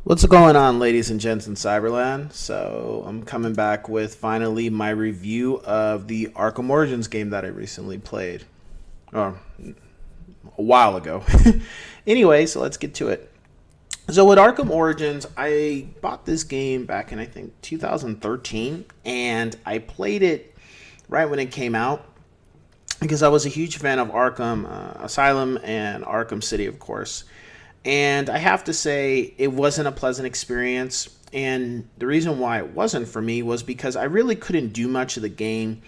What's going on, ladies and gents in Cyberland? So I'm coming back with finally my review of the Arkham Origins game that I recently played. Or a while ago. Anyway, so let's get to it. So with Arkham Origins, I bought this game back in, I think, 2013. And I played it right when it came out, because I was a huge fan of Arkham Asylum and Arkham City, of course. And I have to say, it wasn't a pleasant experience. And the reason why it wasn't for me was because I really couldn't do much of the game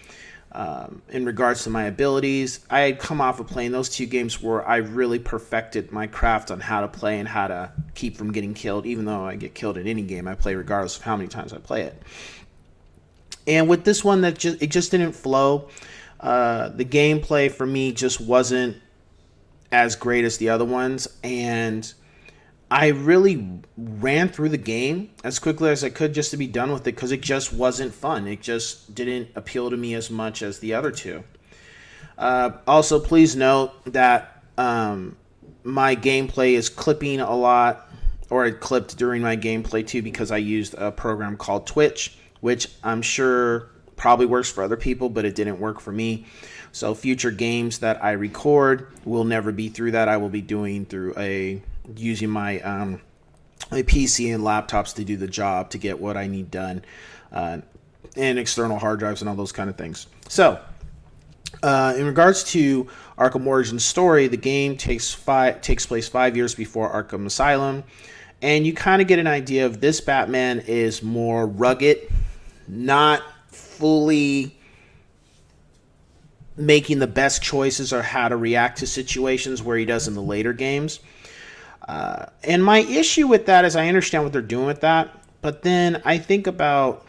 in regards to my abilities. I had come off of playing those two games where I really perfected my craft on how to play and how to keep from getting killed. Even though I get killed in any game I play, regardless of how many times I play it. And with this one, it just didn't flow. The gameplay for me just wasn't as great as the other ones, and I really ran through the game as quickly as I could just to be done with it, because it just wasn't fun. It just didn't appeal to me as much as the other two. Also, please note that my gameplay is clipping a lot, or it clipped during my gameplay too, because I used a program called Twitch, which I'm sure probably works for other people, but it didn't work for me. So future games that I record will never be through that. I will be doing through using my my PC and laptops to do the job, to get what I need done, and external hard drives and all those kind of things. So in regards to Arkham Origins story, the game takes place 5 years before Arkham Asylum, and you kind of get an idea of this Batman is more rugged, not fully making the best choices or how to react to situations where he does in the later games. And my issue with that is I understand what they're doing with that, but then I think about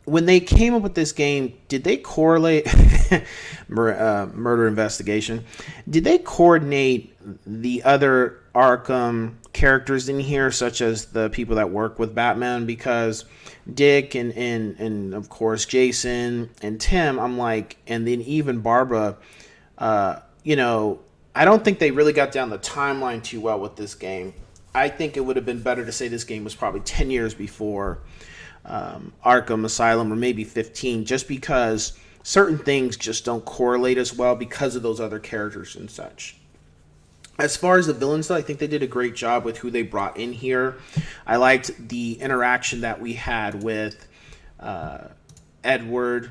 when they came up with this game, did they correlate murder investigation? Did they coordinate the other Arkham characters in here, such as the people that work with Batman? Because Dick and of course Jason and Tim, I'm like, and then even Barbara, I don't think they really got down the timeline too well with this game. I think it would have been better to say this game was probably 10 years before Arkham Asylum, or maybe 15, just because certain things just don't correlate as well because of those other characters and such. As far as the villains, though, I think they did a great job with who they brought in here. I liked the interaction that we had with Edward,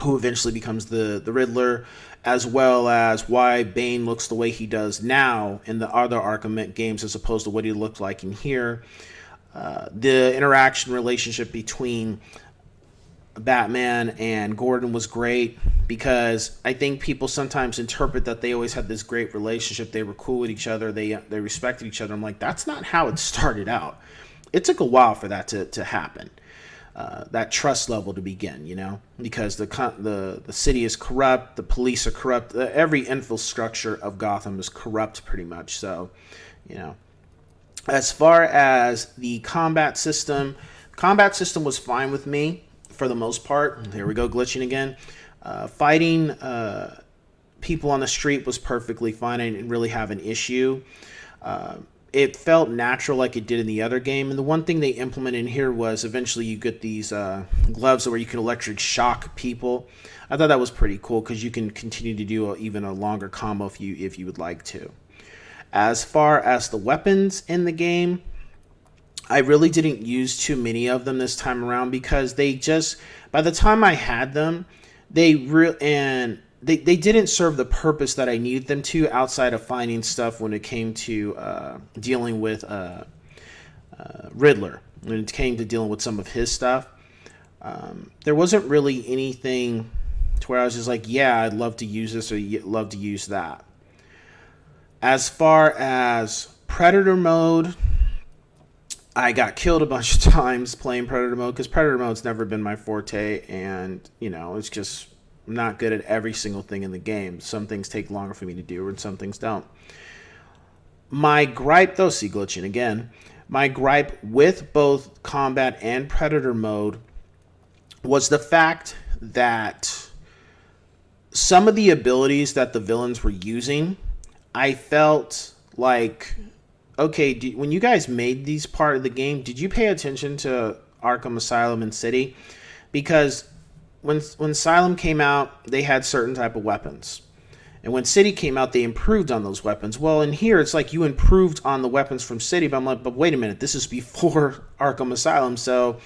who eventually becomes the Riddler, as well as why Bane looks the way he does now in the other Arkham games as opposed to what he looked like in here. The interaction relationship between Batman and Gordon was great, because I think people sometimes interpret that they always had this great relationship. They were cool with each other. They respected each other. I'm like, that's not how it started out. It took a while for that to happen. That trust level to begin, because the city is corrupt, the police are corrupt, every infrastructure of Gotham is corrupt pretty much. So, as far as the combat system, Combat system was fine with me for the most part. Here we go, glitching again. Fighting people on the street was perfectly fine. I didn't really have an issue. It felt natural like it did in the other game. And the one thing they implemented in here was eventually you get these gloves where you can electric shock people. I thought that was pretty cool because you can continue to do even a longer combo if you would like to. As far as the weapons in the game, I really didn't use too many of them this time around because they just, by the time I had them, they didn't serve the purpose that I needed them to outside of finding stuff when it came to dealing with Riddler. When it came to dealing with some of his stuff, there wasn't really anything to where I was just like, yeah, I'd love to use this or love to use that. As far as Predator mode, I got killed a bunch of times playing Predator mode because Predator mode's never been my forte, and it's just not good at every single thing in the game. Some things take longer for me to do, and some things don't. My gripe, though, see glitching again. My gripe with both combat and Predator mode was the fact that some of the abilities that the villains were using, I felt like, okay, when you guys made these part of the game, did you pay attention to Arkham Asylum and City? Because when Asylum came out, they had certain type of weapons. And when City came out, they improved on those weapons. Well, in here, it's like you improved on the weapons from City, but I'm like, but wait a minute, this is before Arkham Asylum. So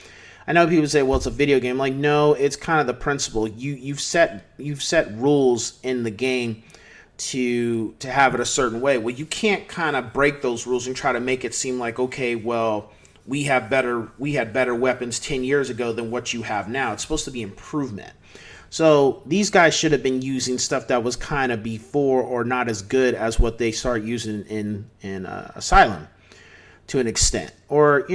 I know people say, well, it's a video game. Like, no, it's kind of the principle. You've set rules in the game to have it a certain way. Well, you can't kind of break those rules and try to make it seem like, okay, well, we had better weapons 10 years ago than what you have now. It's supposed to be improvement. So these guys should have been using stuff that was kind of before or not as good as what they start using in Asylum to an extent. Or,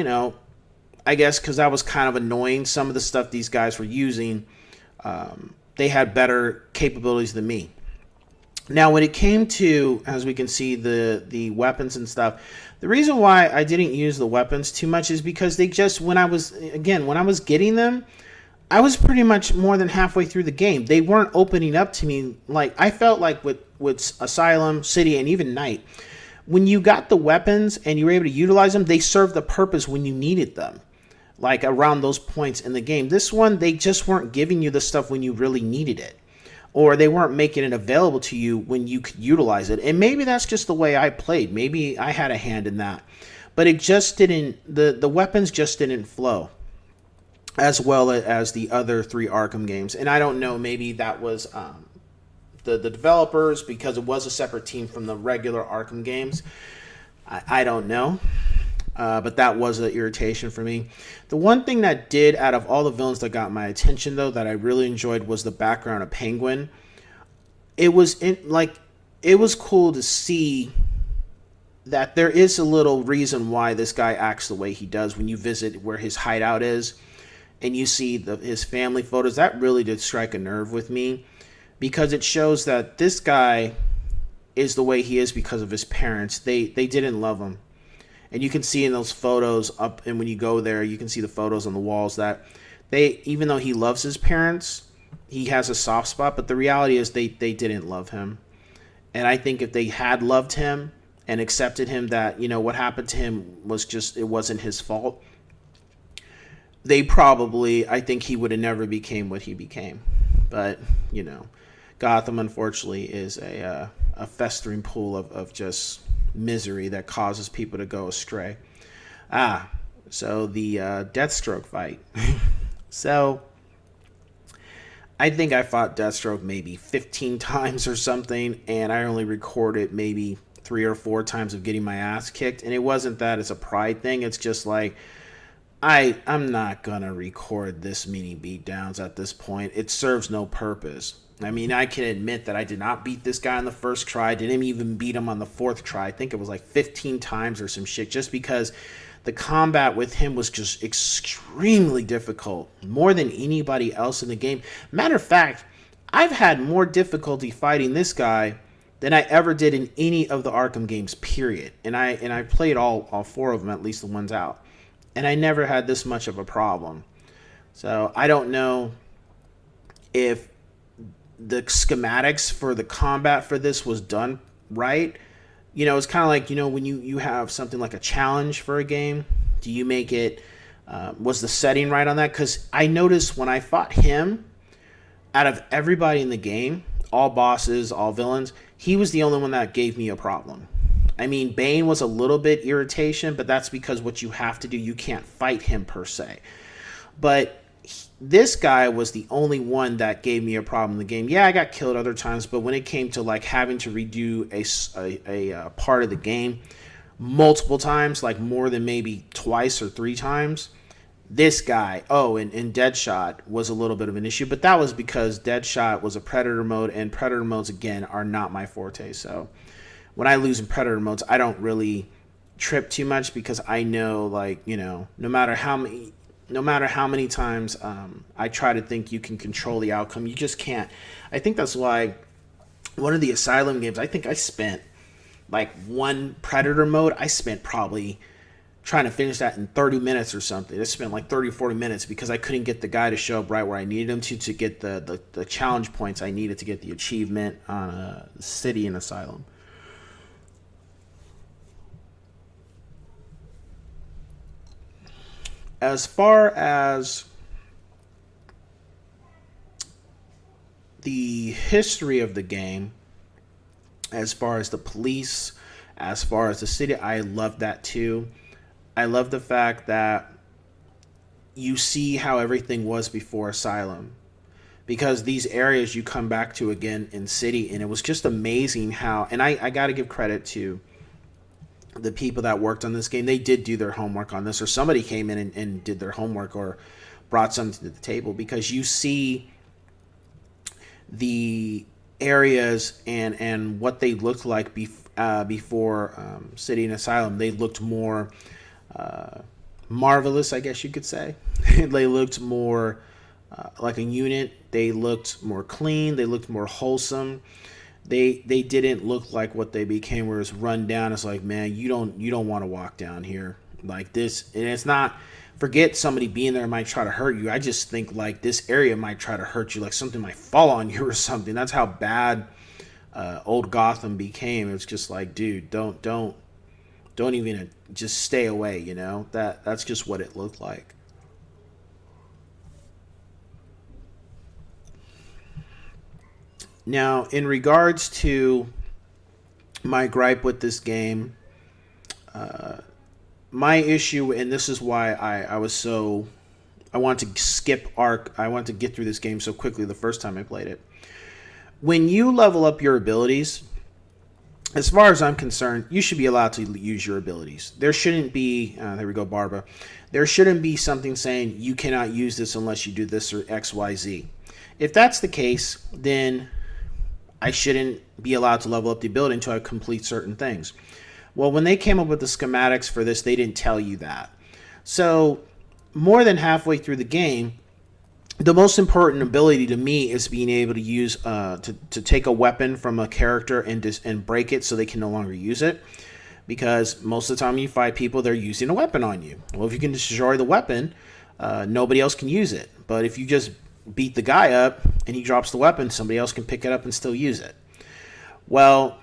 I guess because that was kind of annoying. Some of the stuff these guys were using, they had better capabilities than me. Now, when it came to, as we can see, the weapons and stuff, the reason why I didn't use the weapons too much is because they just, when I was getting them, I was pretty much more than halfway through the game. They weren't opening up to me. Like, I felt like with Asylum, City, and even Night, when you got the weapons and you were able to utilize them, they served the purpose when you needed them, like around those points in the game. This one, they just weren't giving you the stuff when you really needed it. Or they weren't making it available to you when you could utilize it. And maybe that's just the way I played. Maybe I had a hand in that. But it just didn't, the weapons just didn't flow as well as the other 3 Arkham games. And I don't know, maybe that was the developers, because it was a separate team from the regular Arkham games. I don't know. But that was an irritation for me. The one thing that did, out of all the villains that got my attention, though, that I really enjoyed was the background of Penguin. It was cool to see that there is a little reason why this guy acts the way he does when you visit where his hideout is and you see his family photos. That really did strike a nerve with me because it shows that this guy is the way he is because of his parents. They didn't love him. And you can see in those photos up, and when you go there, you can see the photos on the walls that even though he loves his parents, he has a soft spot. But the reality is they didn't love him. And I think if they had loved him and accepted him, that, what happened to him was just, it wasn't his fault, I think he would have never became what he became. But, Gotham, unfortunately, is a festering pool of just misery that causes people to go astray. So the Deathstroke fight. So I think I fought Deathstroke maybe 15 times or something, and I only recorded maybe 3 or 4 times of getting my ass kicked. And it wasn't that it's a pride thing. It's just like, I'm not gonna record this many beatdowns at this point. It serves no purpose. I mean, I can admit that I did not beat this guy on the first try. I didn't even beat him on the 4th try. I think it was like 15 times or some shit, just because the combat with him was just extremely difficult, more than anybody else in the game. Matter of fact, I've had more difficulty fighting this guy than I ever did in any of the Arkham games, period. And I played all 4 of them, at least the ones out. and I never had this much of a problem. So I don't know if the schematics for the combat for this was done right. It's kind of like, when you have something like a challenge for a game, do you make it, was the setting right on that? Because I noticed when I fought him, out of everybody in the game, all bosses, all villains, he was the only one that gave me a problem. I mean, Bane was a little bit irritation, but that's because what you have to do, you can't fight him per se. But this guy was the only one that gave me a problem in the game. Yeah, I got killed other times, but when it came to like having to redo a part of the game multiple times, like more than maybe twice or three times, this guy, and Deadshot was a little bit of an issue, but that was because Deadshot was a Predator mode, and Predator modes, again, are not my forte. So when I lose in Predator modes, I don't really trip too much because I know, like, no matter how many times I try to think you can control the outcome, you just can't. I think that's why one of the Asylum games, I think I spent like one Predator mode, I spent probably trying to finish that in 30 minutes or something. I spent like 30, 40 minutes because I couldn't get the guy to show up right where I needed him to get the challenge points I needed to get the achievement on a city in Asylum. As far as the history of the game, as far as the police, as far as the city, I love that too. I love the fact that you see how everything was before Asylum, because these areas you come back to again in city, and it was just amazing how, and I got to give credit to the people that worked on this game. They did do their homework on this, or somebody came in and did their homework or brought something to the table, because you see the areas and what they looked like before City and Asylum. They looked more marvelous, I guess you could say. They looked more like a unit. They looked more clean. They looked more wholesome. They didn't look like what they became, where it's run down. It's like, man, you don't want to walk down here like this. And it's not, forget somebody being there might try to hurt you. I just think like this area might try to hurt you, like something might fall on you or something. That's how bad old Gotham became. It's just like, dude, don't even, just stay away. That's just what it looked like. Now, in regards to my gripe with this game, my issue, and this is why I was so, I wanted to skip Ark. I wanted to get through this game so quickly the first time I played it. When you level up your abilities, as far as I'm concerned, you should be allowed to use your abilities. There shouldn't be, there we go, Barbara. There shouldn't be something saying you cannot use this unless you do this or X, Y, Z. If that's the case, then I shouldn't be allowed to level up the ability until I complete certain things. Well, when they came up with the schematics for this, they didn't tell you that. So more than halfway through the game, the most important ability to me is being able to use to take a weapon from a character and break it so they can no longer use it. Because most of the time you fight people, they're using a weapon on you. Well, if you can destroy the weapon, nobody else can use it. But if you just beat the guy up and he drops the weapon, somebody else can pick it up and still use it. Well,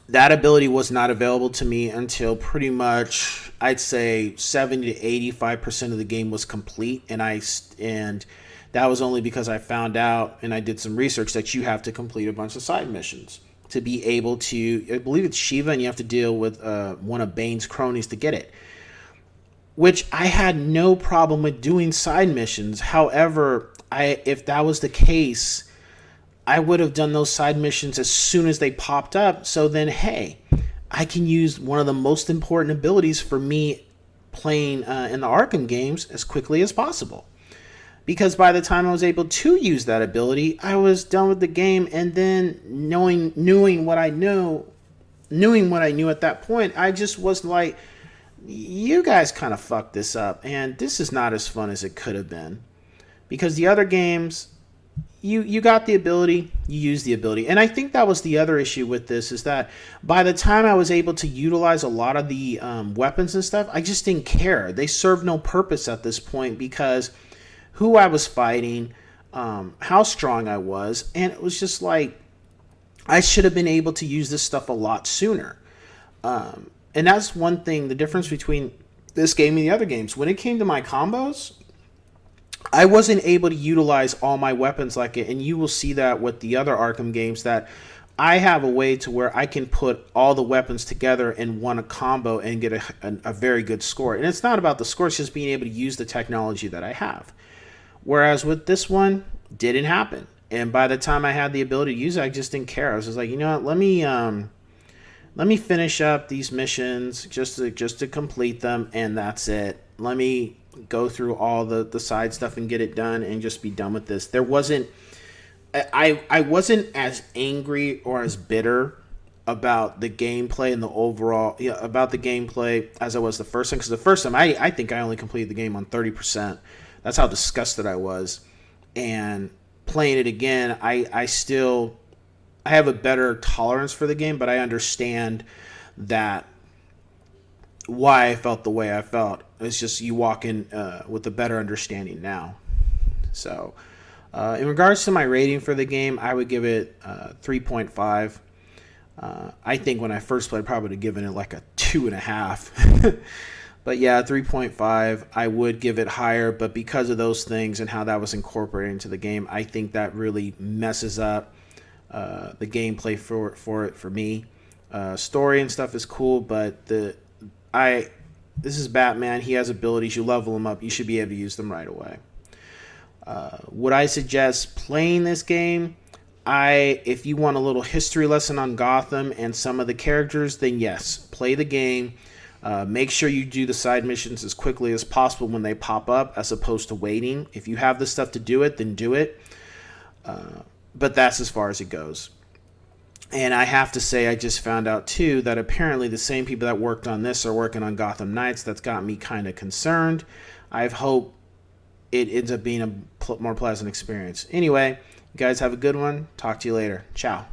that ability was not available to me until pretty much, I'd say 70 to 85% of the game was complete, and that was only because I found out and I did some research that you have to complete a bunch of side missions to be able to, I believe it's Shiva, and you have to deal with one of Bane's cronies to get it. Which I had no problem with doing side missions. However, if that was the case, I would have done those side missions as soon as they popped up. So then, hey, I can use one of the most important abilities for me playing in the Arkham games as quickly as possible. Because by the time I was able to use that ability, I was done with the game. And then knowing what I knew at that point, I just was like, you guys kind of fucked this up, and this is not as fun as it could have been. Because the other games, you got the ability, you use the ability. And I think that was the other issue with this, is that by the time I was able to utilize a lot of the weapons and stuff, I just didn't care. They served no purpose at this point, because who I was fighting, how strong I was, and it was just like I should have been able to use this stuff a lot sooner. And that's one thing, the difference between this game and the other games. When it came to my combos, I wasn't able to utilize all my weapons like it, and you will see that with the other Arkham games, that I have a way to where I can put all the weapons together in one combo and get a very good score. And it's not about the score, it's just being able to use the technology that I have. Whereas with this one, didn't happen. And by the time I had the ability to use it, I just didn't care. I was just like, you know what, let me finish up these missions just to complete them, and that's it. Let me go through all the side stuff and get it done and just be done with this. I wasn't as angry or as bitter about the gameplay and the overall, about the gameplay as I was the first time. Because the first time, I think I only completed the game on 30%. That's how disgusted I was. And playing it again, I have a better tolerance for the game, but I understand that why I felt the way I felt. It's just you walk in with a better understanding now. So, in regards to my rating for the game, I would give it 3.5. I think when I first played, I probably would have given it like a 2.5. But yeah, 3.5. I would give it higher, but because of those things and how that was incorporated into the game, I think that really messes up the gameplay for me. Story and stuff is cool, but this is Batman. He has abilities. You level him up. You should be able to use them right away. Would I suggest playing this game? If you want a little history lesson on Gotham and some of the characters, then yes, play the game. Make sure you do the side missions as quickly as possible when they pop up, as opposed to waiting. If you have the stuff to do it, then do it. But that's as far as it goes. And I have to say, I just found out too that apparently the same people that worked on this are working on Gotham Knights. That's got me kind of concerned. I hope it ends up being a more pleasant experience. Anyway, you guys have a good one. Talk to you later. Ciao.